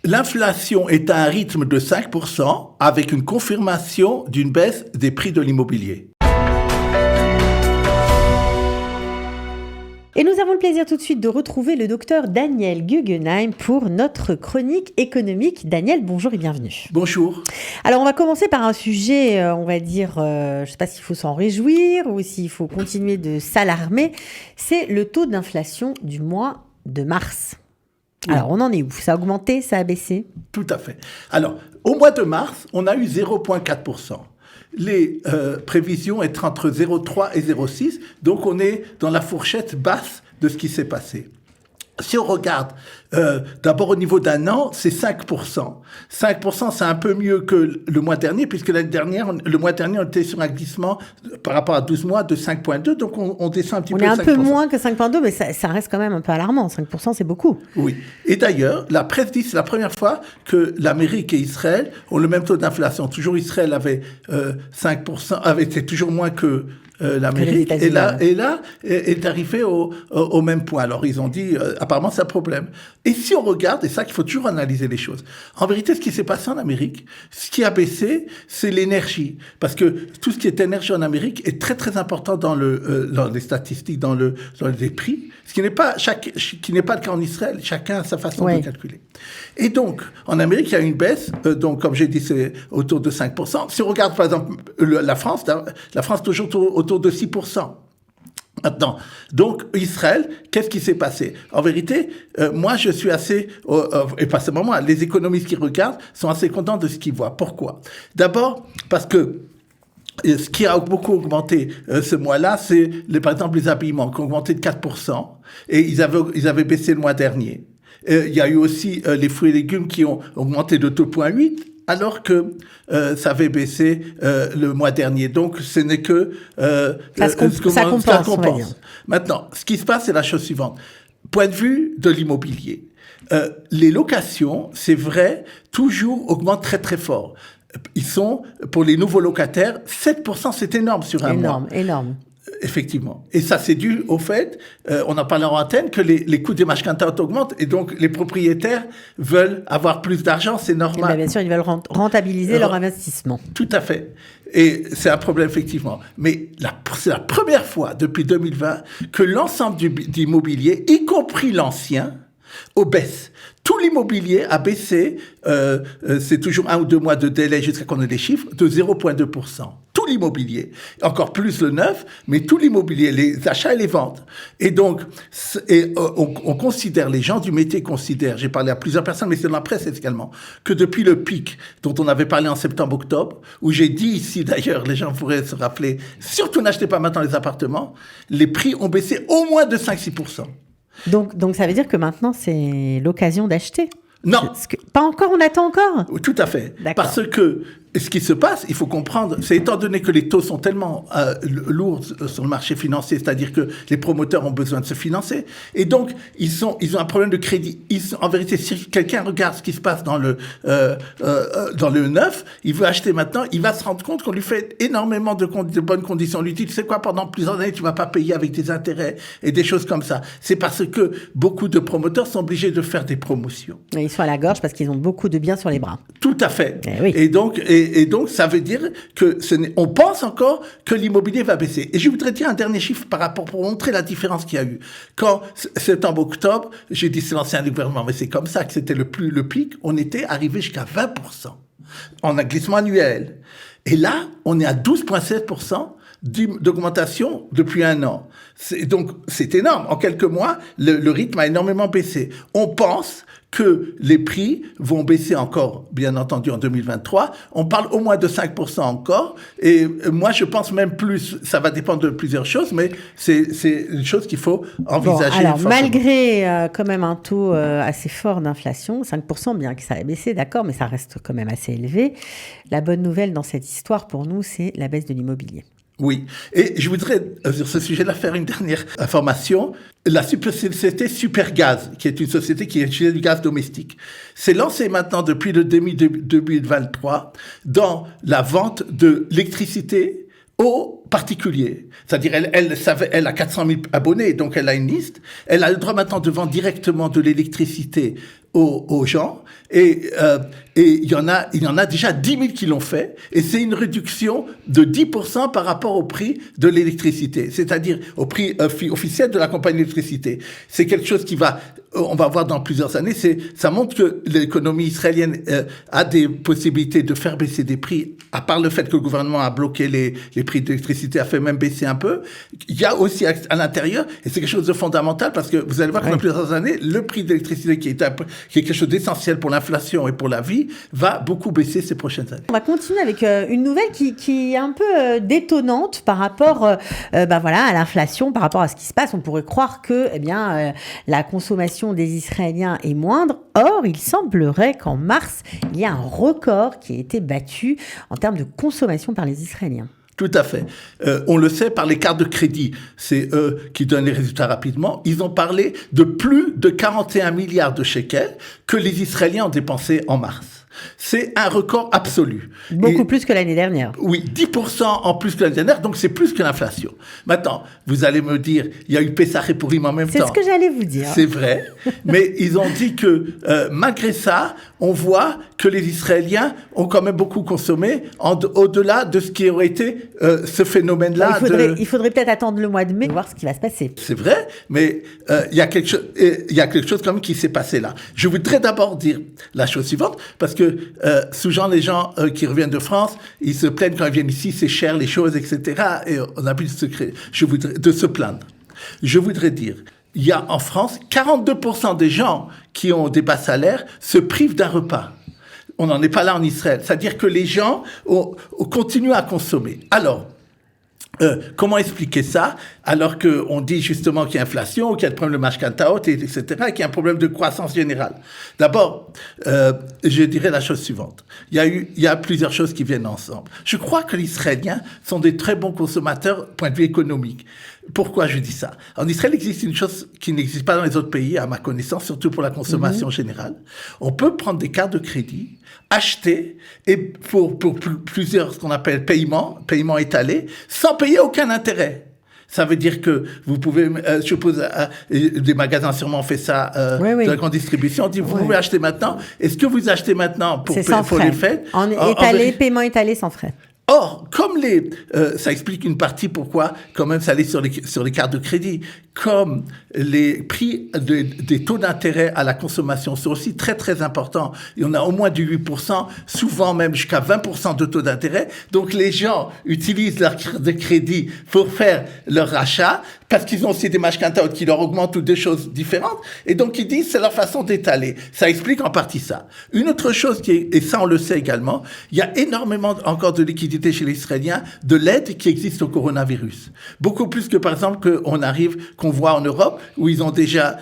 L'inflation est à un rythme de 5% avec une confirmation d'une baisse des prix de l'immobilier. Et nous avons le plaisir tout de suite de retrouver le docteur Daniel Guggenheim pour notre chronique économique. Daniel, bonjour et bienvenue. Bonjour. Alors, on va commencer par un sujet, on va dire, je ne sais pas s'il faut s'en réjouir ou s'il faut continuer de s'alarmer. C'est le taux d'inflation du mois de mars. Oui. Alors, on en est où? Ça a augmenté, ça a baissé? Tout à fait. Alors, au mois de mars, on a eu 0,4%. Les prévisions étaient entre 0,3 et 0,6, donc on est dans la fourchette basse de ce qui s'est passé. Si on regarde, d'abord au niveau d'un an, c'est 5%. 5%, c'est un peu mieux que le mois dernier, puisque le mois dernier, on était sur un glissement par rapport à 12 mois de 5,2, donc on descend un petit peu. On est un peu moins que 5,2, mais ça reste quand même un peu alarmant. 5%, c'est beaucoup. Oui. Et d'ailleurs, la presse dit que c'est la première fois que l'Amérique et Israël ont le même taux d'inflation. Toujours Israël avait 5%, était toujours moins que l'Amérique, et là est arrivé au même point. Alors ils ont dit, apparemment c'est un problème. Et si on regarde, c'est ça qu'il faut toujours analyser les choses. En vérité, ce qui s'est passé en Amérique, ce qui a baissé, c'est l'énergie, parce que tout ce qui est énergie en Amérique est très très important dans les statistiques, dans les prix, ce qui n'est pas le cas en Israël. Chacun a sa façon de calculer. Et donc en Amérique, il y a une baisse. Donc comme j'ai dit, c'est autour de 5%. Si on regarde par exemple la France toujours autour de 6%. Maintenant, donc Israël, qu'est-ce qui s'est passé? En vérité, moi je suis assez, et pas seulement moi, les économistes qui regardent sont assez contents de ce qu'ils voient. Pourquoi? D'abord, parce que ce qui a beaucoup augmenté ce mois-là, c'est par exemple les habillements qui ont augmenté de 4%, et ils avaient baissé le mois dernier. Il y a eu aussi les fruits et légumes qui ont augmenté de 2,8%. Alors que ça avait baissé le mois dernier. Donc, ce n'est que ça compense. Maintenant, ce qui se passe, c'est la chose suivante. Point de vue de l'immobilier. Les locations, c'est vrai, toujours augmentent très, très fort. Ils sont, pour les nouveaux locataires, 7%, c'est énorme sur un mois. Énorme. Effectivement. Et ça, c'est dû au fait, on en parlait en antenne, que les coûts des mashkanta augmentent et donc les propriétaires veulent avoir plus d'argent, c'est normal. Bien sûr, ils veulent rentabiliser leur investissement. Tout à fait. Et c'est un problème, effectivement. Mais c'est la première fois depuis 2020 que l'ensemble d'immobilier, y compris l'ancien, baisse. Tout l'immobilier a baissé, c'est toujours 1 ou 2 mois de délai jusqu'à qu'on ait des chiffres, de 0,2%. Tout l'immobilier. Encore plus le neuf, mais tout l'immobilier, les achats et les ventes. Et donc, on considère, les gens du métier considèrent, j'ai parlé à plusieurs personnes, mais c'est dans la presse également, que depuis le pic dont on avait parlé en septembre-octobre, où j'ai dit ici d'ailleurs, les gens pourraient se rappeler, surtout n'achetez pas maintenant les appartements, les prix ont baissé au moins de 5-6%. Donc ça veut dire que maintenant, c'est l'occasion d'acheter? Non. Pas encore, on attend encore? Tout à fait. D'accord. Parce que ce qui se passe, il faut comprendre, c'est étant donné que les taux sont tellement lourds sur le marché financier, c'est-à-dire que les promoteurs ont besoin de se financer, et donc ils ont un problème de crédit. En vérité, si quelqu'un regarde ce qui se passe dans le neuf, il veut acheter maintenant, il va se rendre compte qu'on lui fait énormément de bonnes conditions. On lui dit, tu sais quoi, pendant plusieurs années, tu vas pas payer avec des intérêts et des choses comme ça. C'est parce que beaucoup de promoteurs sont obligés de faire des promotions. Et ils sont à la gorge parce qu'ils ont beaucoup de biens sur les bras. Tout à fait. Oui. Et donc, ça veut dire que on pense encore que l'immobilier va baisser. Et je voudrais dire un dernier chiffre pour montrer la différence qu'il y a eu. Quand, septembre-octobre, j'ai dit c'est l'ancien gouvernement, mais c'est comme ça que c'était le pic, on était arrivé jusqu'à 20% en un glissement annuel. Et là, on est à 12,7% d'augmentation depuis un an. Donc, c'est énorme. En quelques mois, le rythme a énormément baissé. On pense que les prix vont baisser encore, bien entendu, en 2023. On parle au moins de 5% encore. Et moi, je pense même plus, ça va dépendre de plusieurs choses, mais c'est une chose qu'il faut envisager. Alors, malgré quand même un taux assez fort d'inflation, 5%, bien que ça ait baissé, d'accord, mais ça reste quand même assez élevé. La bonne nouvelle dans cette histoire, pour nous, c'est la baisse de l'immobilier. Oui. Et je voudrais, sur ce sujet-là, faire une dernière information. La société Supergaz, qui est une société qui utilise du gaz domestique, s'est lancée maintenant depuis le début 2023 dans la vente de l'électricité aux particuliers. C'est-à-dire, elle a 400 000 abonnés, donc elle a une liste. Elle a le droit maintenant de vendre directement de l'électricité aux gens. Et il y en a déjà 10 000 qui l'ont fait. Et c'est une réduction de 10% par rapport au prix de l'électricité. C'est-à-dire au prix officiel de la compagnie d'électricité. C'est quelque chose on va voir dans plusieurs années. Ça montre que l'économie israélienne a des possibilités de faire baisser des prix, à part le fait que le gouvernement a bloqué les prix d'électricité, a fait même baisser un peu. Il y a aussi à l'intérieur, et c'est quelque chose de fondamental, parce que vous allez voir que dans plusieurs années, le prix d'électricité qui est quelque chose d'essentiel pour l'inflation et pour la vie, va beaucoup baisser ces prochaines années. On va continuer avec une nouvelle qui est un peu détonnante par rapport à l'inflation, par rapport à ce qui se passe. On pourrait croire que la consommation des Israéliens est moindre. Or, il semblerait qu'en mars, il y a un record qui a été battu en termes de consommation par les Israéliens. Tout à fait. On le sait par les cartes de crédit. C'est eux qui donnent les résultats rapidement. Ils ont parlé de plus de 41 milliards de shekels que les Israéliens ont dépensés en mars. C'est un record absolu. Beaucoup plus que l'année dernière. Oui, 10% en plus que l'année dernière, donc c'est plus que l'inflation. Maintenant, vous allez me dire, il y a eu Pessah et Purim en même temps. C'est ce que j'allais vous dire. C'est vrai, mais ils ont dit que malgré ça, on voit que les Israéliens ont quand même beaucoup consommé au-delà de ce qui aurait été ce phénomène-là. Il faudrait peut-être attendre le mois de mai pour voir ce qui va se passer. C'est vrai, mais il y a quelque chose quand même qui s'est passé là. Je voudrais d'abord dire la chose suivante, parce que souvent les gens qui reviennent de France, ils se plaignent quand ils viennent ici, c'est cher les choses, etc. Et on a plus de se plaindre. Je voudrais dire, il y a en France 42% des gens qui ont des bas salaires se privent d'un repas. On n'en est pas là en Israël. C'est-à-dire que les gens continuent à consommer. Alors, comment expliquer ça alors qu'on dit justement qu'il y a inflation, qu'il y a le problème de mashkantaot, etc., et qu'il y a un problème de croissance générale? D'abord, je dirais la chose suivante. Il y a plusieurs choses qui viennent ensemble. Je crois que les Israéliens sont des très bons consommateurs point de vue économique. Pourquoi je dis ça? En Israël, il existe une chose qui n'existe pas dans les autres pays, à ma connaissance, surtout pour la consommation générale. On peut prendre des cartes de crédit, acheter, et pour plusieurs, ce qu'on appelle paiement étalé, sans payer aucun intérêt. Ça veut dire que vous pouvez, je suppose, des magasins sûrement ont fait ça, de la grande distribution, on dit, vous pouvez acheter maintenant. Est-ce que vous achetez maintenant pour les fêtes? Paiement étalé sans frais. Or, comme ça explique une partie pourquoi, quand même, ça allait sur les cartes de crédit. Comme les prix des taux d'intérêt à la consommation sont aussi très, très importants. Et on a au moins du 8%, souvent même jusqu'à 20% de taux d'intérêt. Donc, les gens utilisent leur carte de crédit pour faire leur achat, parce qu'ils ont aussi des mashkantaot qui leur augmentent ou des choses différentes. Et donc, ils disent, c'est leur façon d'étaler. Ça explique en partie ça. Une autre chose et ça, on le sait également, il y a énormément encore de liquidités chez les Israéliens, de l'aide qui existe au coronavirus. Beaucoup plus que, par exemple, qu'on voit en Europe, où ils ont déjà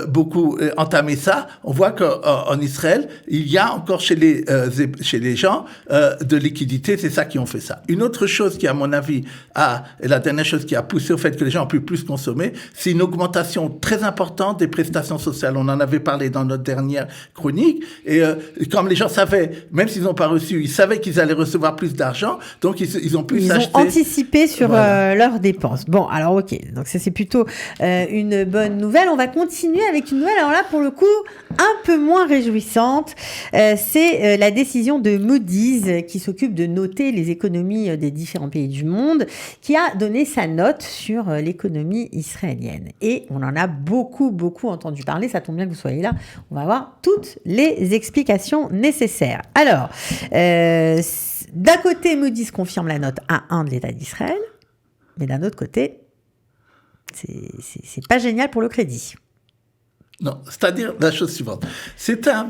beaucoup entamé ça. On voit qu'en Israël, il y a encore chez les gens de liquidité, c'est ça qui ont fait ça. Une autre chose qui, à mon avis, et la dernière chose qui a poussé au fait que les gens ont pu plus consommer, c'est une augmentation très importante des prestations sociales. On en avait parlé dans notre dernière chronique, et comme les gens savaient, même s'ils n'ont pas reçu, ils savaient qu'ils allaient recevoir plus d'argent, donc ils ont pu s'acheter. Ils ont anticipé sur leurs dépenses. Bon, alors ok, donc ça c'est plutôt une bonne nouvelle. On va continuer avec une nouvelle, alors là pour le coup un peu moins réjouissante. C'est la décision de Moody's qui s'occupe de noter les économies des différents pays du monde, qui a donné sa note sur l'économie israélienne. Et on en a beaucoup entendu parler, ça tombe bien que vous soyez là. On va avoir toutes les explications nécessaires. Alors, d'un côté, Moody's confirme la note A1 de l'État d'Israël, mais d'un autre côté, c'est pas génial pour le crédit. Non, c'est-à-dire la chose suivante. C'est un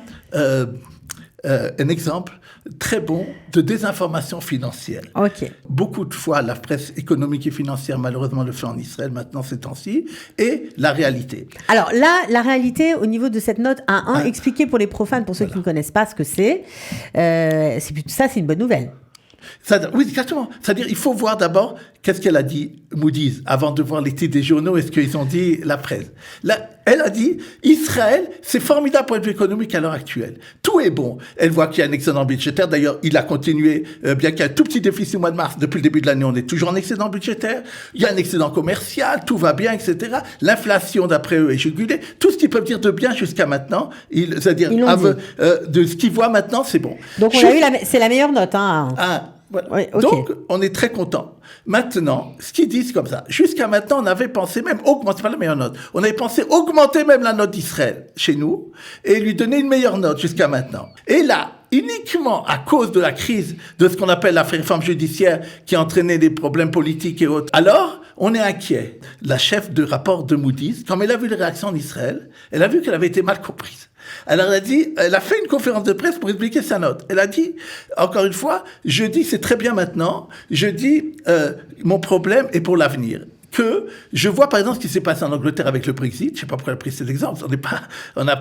exemple très bon de désinformation financière. Okay. Beaucoup de fois, la presse économique et financière, malheureusement, le fait en Israël maintenant ces temps-ci, et la réalité. Alors là, la réalité, au niveau de cette note A1, expliquez pour les profanes, pour ceux qui ne connaissent pas ce que c'est une bonne nouvelle. Oui, exactement. C'est-à-dire, il faut voir d'abord qu'est-ce qu'elle a dit, Moody's, avant de voir les titres des journaux et ce qu'ils ont dit la presse. Là, elle a dit, Israël, c'est formidable point de vue économique à l'heure actuelle. Tout est bon. Elle voit qu'il y a un excédent budgétaire. D'ailleurs, il a continué, bien qu'il y ait un tout petit déficit au mois de mars. Depuis le début de l'année, on est toujours en excédent budgétaire. Il y a un excédent commercial, tout va bien, etc. L'inflation, d'après eux, est jugulée. Tout ce qu'ils peuvent dire de bien jusqu'à maintenant, c'est-à-dire, de ce qu'ils voient maintenant, c'est bon. Donc, c'est la meilleure note, hein. Voilà. Oui, okay. Donc, on est très content. Maintenant, ce qu'ils disent comme ça, jusqu'à maintenant, on avait pensé même augmenter, c'est pas la meilleure note, on avait pensé augmenter même la note d'Israël chez nous et lui donner une meilleure note jusqu'à maintenant. Et là, uniquement à cause de la crise de ce qu'on appelle la réforme judiciaire qui a entraîné des problèmes politiques et autres, alors on est inquiet. La chef de rapport de Moody's, quand elle a vu les réactions en Israël, elle a vu qu'elle avait été mal comprise. Alors elle a fait une conférence de presse pour expliquer sa note. Elle a dit, encore une fois, je dis c'est très bien maintenant, je dis mon problème est pour l'avenir. Que je vois par exemple ce qui s'est passé en Angleterre avec le Brexit, je sais pas pourquoi elle a pris cet exemple, ça n'a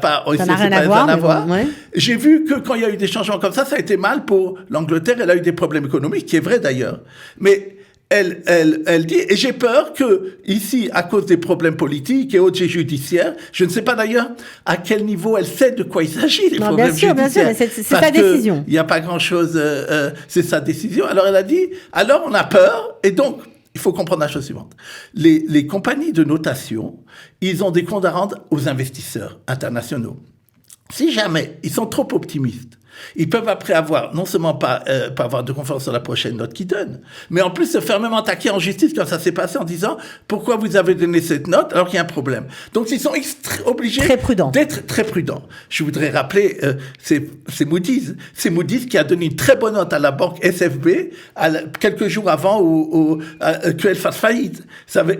rien à voir. Ouais. J'ai vu que quand il y a eu des changements comme ça a été mal pour l'Angleterre, elle a eu des problèmes économiques, qui est vrai d'ailleurs. Mais elle dit, et j'ai peur que, ici, à cause des problèmes politiques et autres judiciaires, je ne sais pas d'ailleurs à quel niveau elle sait de quoi il s'agit, les problèmes judiciaires. Bien sûr, mais c'est sa décision. Il n'y a pas grand-chose, c'est sa décision. Alors elle a dit, alors on a peur, et donc, il faut comprendre la chose suivante. Les compagnies de notation, ils ont des comptes à rendre aux investisseurs internationaux. Si jamais ils sont trop optimistes, ils peuvent après avoir, non seulement pas avoir de confiance sur la prochaine note qu'ils donnent, mais en plus se faire même attaquer en justice quand ça s'est passé en disant pourquoi vous avez donné cette note alors qu'il y a un problème. Donc ils sont obligés d'être très prudents. Je voudrais rappeler, c'est Moody's qui a donné une très bonne note à la banque SFB quelques jours avant qu'elle fasse faillite.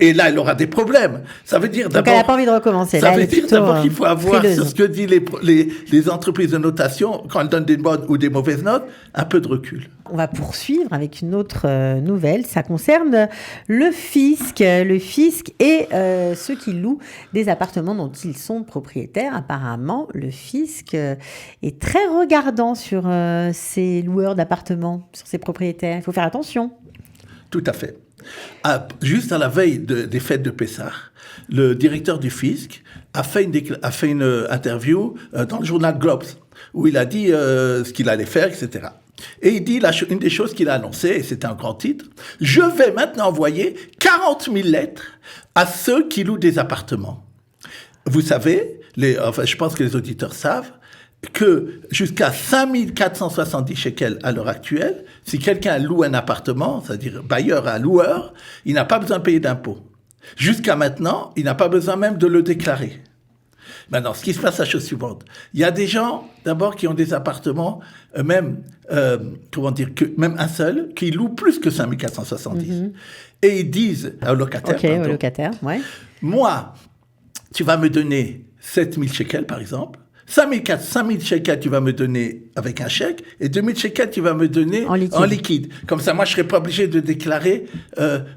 Et là, elle aura des problèmes. Ça veut dire d'abord... Donc elle n'a pas envie de recommencer. Ça veut dire d'abord qu'il faut avoir sur ce que disent les entreprises de notation quand elles donnent des bonnes ou des mauvaises notes, un peu de recul. On va poursuivre avec une autre nouvelle. Ça concerne le fisc. Le fisc et ceux qui louent des appartements dont ils sont propriétaires. Apparemment, le fisc est très regardant sur ces loueurs d'appartements, sur ces propriétaires. Il faut faire attention. Tout à fait. Juste à la veille des fêtes de Pessah, le directeur du fisc a fait une interview dans le journal Globes, où il a dit ce qu'il allait faire, etc. Et il dit, une des choses qu'il a annoncées, et c'était un grand titre, « Je vais maintenant envoyer 40 000 lettres à ceux qui louent des appartements. » Vous savez, je pense que les auditeurs savent, que jusqu'à 5 470 shekels à l'heure actuelle, si quelqu'un loue un appartement, c'est-à-dire bailleur à loueur, il n'a pas besoin de payer d'impôts. Jusqu'à maintenant, il n'a pas besoin même de le déclarer. Maintenant, ce qui se passe, c'est la chose suivante. Il y a des gens, d'abord, qui ont des appartements, même un seul, qui louent plus que 5 470. Mm-hmm. Et ils disent aux locataires, moi, tu vas me donner 7 000 shekels, par exemple. 5 000 shekels, tu vas me donner avec un chèque, et 2 000 shekels, tu vas me donner en liquide. Comme ça, moi, je ne serai pas obligé de déclarer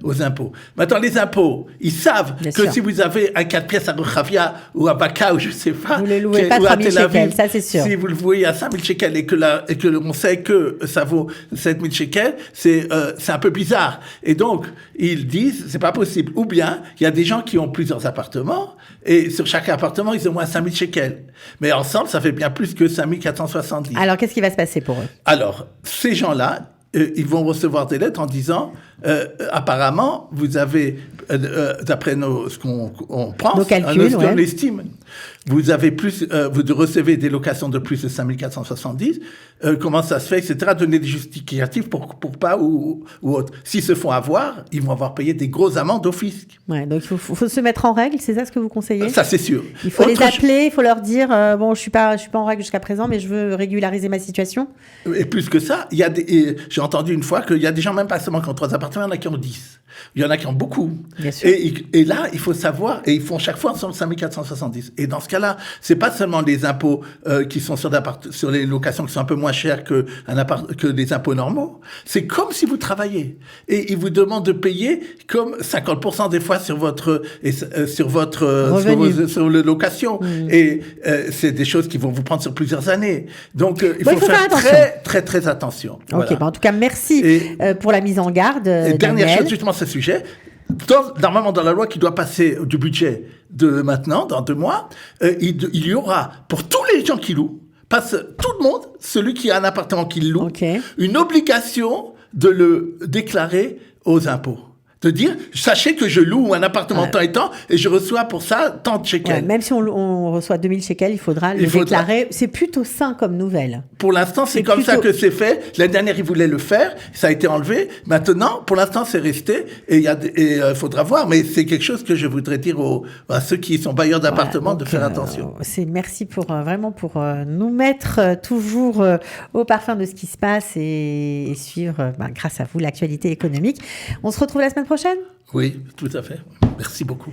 aux impôts. Maintenant, les impôts, ils savent si vous avez un 4 pièces à Rechavia ou à Baka, ou je ne sais pas, vous ne le louez pas 3 000 shekels, ça c'est sûr. Si vous le louez à 5 000 shekels et que on sait que ça vaut 7 000 shekels, c'est un peu bizarre. Et donc, ils disent, c'est pas possible. Ou bien, il y a des gens qui ont plusieurs appartements, et sur chaque appartement, ils ont au moins 5 000 shekels. Mais ensemble, ça fait bien plus que 5 470. Alors, qu'est-ce qui va se passer pour eux? Alors, ces gens-là, ils vont recevoir des lettres en disant apparemment, vous avez, d'après ce qu'on pense, nos calculs, on estime, vous recevez des locations de plus de 5 470, comment ça se fait, etc., donner des justificatifs pour pas ou autre. S'ils se font avoir, ils vont avoir payé des grosses amendes au fisc. Ouais, donc il faut se mettre en règle, c'est ça ce que vous conseillez? Ça, c'est sûr. Il faut les appeler, il faut leur dire bon, je suis pas en règle jusqu'à présent, mais je veux régulariser ma situation. Et plus que ça, j'ai entendu une fois qu'il y a des gens, même pas seulement qui ont 3 appartements, il y en a qui ont 10. Il y en a qui ont beaucoup. Bien sûr. Et là, il faut savoir, et ils font chaque fois ensemble 5 470. Et dans ce cas-là, c'est pas seulement les impôts qui sont sur les locations qui sont un peu moins chers que des impôts normaux. C'est comme si vous travaillez. Et ils vous demandent de payer comme 50% des fois sur sur les locations. Et c'est des choses qui vont vous prendre sur plusieurs années. Donc, il faut faire très, très, très attention. Ok, Voilà. En tout cas, merci pour la mise en garde. Et dernière chose, justement, ce sujet. Normalement, dans la loi qui doit passer du budget de maintenant, dans 2 mois, il y aura, pour tous les gens qui louent, tout le monde, celui qui a un appartement qui loue, une obligation de le déclarer aux impôts. De dire, sachez que je loue un appartement tant et tant, et je reçois pour ça tant de shekels. Même si on reçoit 2000 shekels, il faudra le déclarer. C'est plutôt sain comme nouvelle. Pour l'instant, c'est comme ça que c'est fait. L'année dernière, ils voulaient le faire, ça a été enlevé. Maintenant, pour l'instant, c'est resté, et il faudra voir. Mais c'est quelque chose que je voudrais dire à ceux qui sont bailleurs d'appartements de faire attention. Merci pour nous mettre toujours au parfum de ce qui se passe et suivre, grâce à vous, l'actualité économique. On se retrouve la semaine prochaine. Oui, tout à fait. Merci beaucoup.